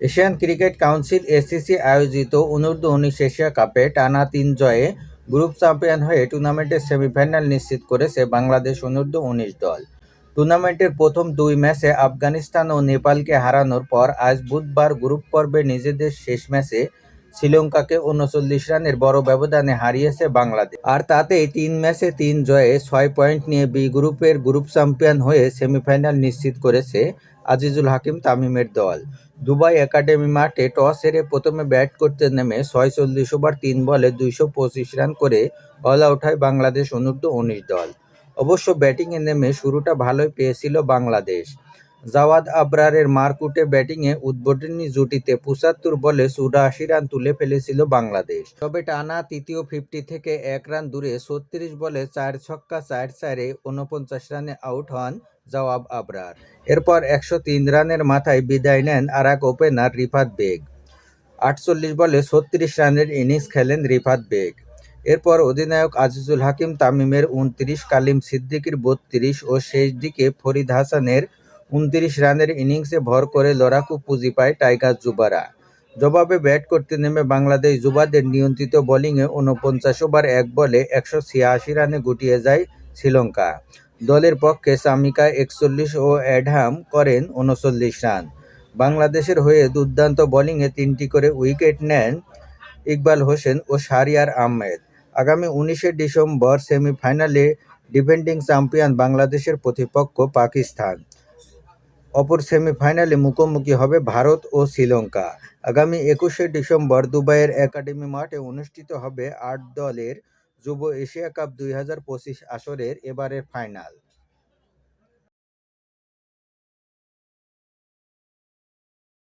Asian cricket council ACC আয়োজিত অনূর্ধ্ব-19 Asia কাপে টানা ৩ জয়ে গ্রুপ চ্যাম্পিয়ন হয়ে টুর্নামেন্টের সেমিফাইনাল নিশ্চিত করেছে বাংলাদেশ অনূর্ধ্ব-19 দল। টুর্নামেন্টের প্রথম ২ ম্যাচে আফগানিস্তান ও নেপালকে হারানোর পর আজ বুধবার গ্রুপ পর্বে নিজেদের শেষ ম্যাচে শ্রীলঙ্কাকে ৩৯ রানের বড় ব্যবধানে হারিয়েছে বাংলাদেশ। আর তাতেই ৩ ম্যাচে ৩ জয়ে ৬ পয়েন্ট নিয়ে বি গ্রুপের গ্রুপ চ্যাম্পিয়ন হয়ে সেমিফাইনাল নিশ্চিত করেছে আজিজুল হাকিম তামিমের দল। দুবাই একাডেমি মাঠে টস হেরে প্রথমে ব্যাট করতে নেমে ৪৬ ওভার ৩ বলে ২২৫ রান করে অল আউট হয় বাংলাদেশ অনূর্ধ্ব-১৯ দল। অবশ্য ব্যাটিংয়ে নেমে শুরুটা ভালোই পেয়েছিল বাংলাদেশ। জাওয়াদ আবরারের মারকুটে ব্যাটিংয়ে উদ্বোধনী জুটিতে ৭৫ বলে ৮৪ রান তুলে ফেলেছিল বাংলাদেশ। তবে টানা তৃতীয় ৫০ থেকে ১ রান দূরে ৩৬ বলে ৪ ছক্কা ৪ চারে ৪৯ রানে আউট হন জাওয়াদ আবরার। এরপর ১০৩ রানের মাথায় বিদায় নেন আরেক ওপেনার রিফাত বেগ। ৪৮ বলে ৩৬ রানের ইনিংস খেলেন রিফাত বেগ। এরপর অধিনায়ক আজিজুল হাকিম তামিমের ২৯, কালিম সিদ্দিকীর ৩২ ও শেষ দিকে ফরিদ হাসানের ২৯ রানের ইনিংসে ভর করে লড়াকু পুঁজি পায় টাইগার যুবারা। জবাবে ব্যাট করতে নেমে বাংলাদেশ যুবাদের নিয়ন্ত্রিত বোলিংয়ে ৪৯ ওভার ১ বলে ১৮৬ রানে গুটিয়ে যায় শ্রীলঙ্কা। দলের পক্ষে সামিকা ৪১ ও অ্যাডাম করেন ৩৯ রান। বাংলাদেশের হয়ে দুর্দান্ত বোলিংয়ে ৩টি করে উইকেট নেন ইকবাল হোসেন ও শাহরিয়ার আহমেদ। আগামী ১৯শে ডিসেম্বর সেমিফাইনালে ডিফেন্ডিং চ্যাম্পিয়ন বাংলাদেশের প্রতিপক্ষ পাকিস্তান। অপর সেমিফাইনালে মুখোমুখি হবে ভারত ও শ্রীলঙ্কা। আগামী ২১শে ডিসেম্বর দুবাইয়ের একাডেমি মাঠে অনুষ্ঠিত হবে ৮ দলের যুব এশিয়া কাপ ২০২৫ আসরের এবারের ফাইনাল।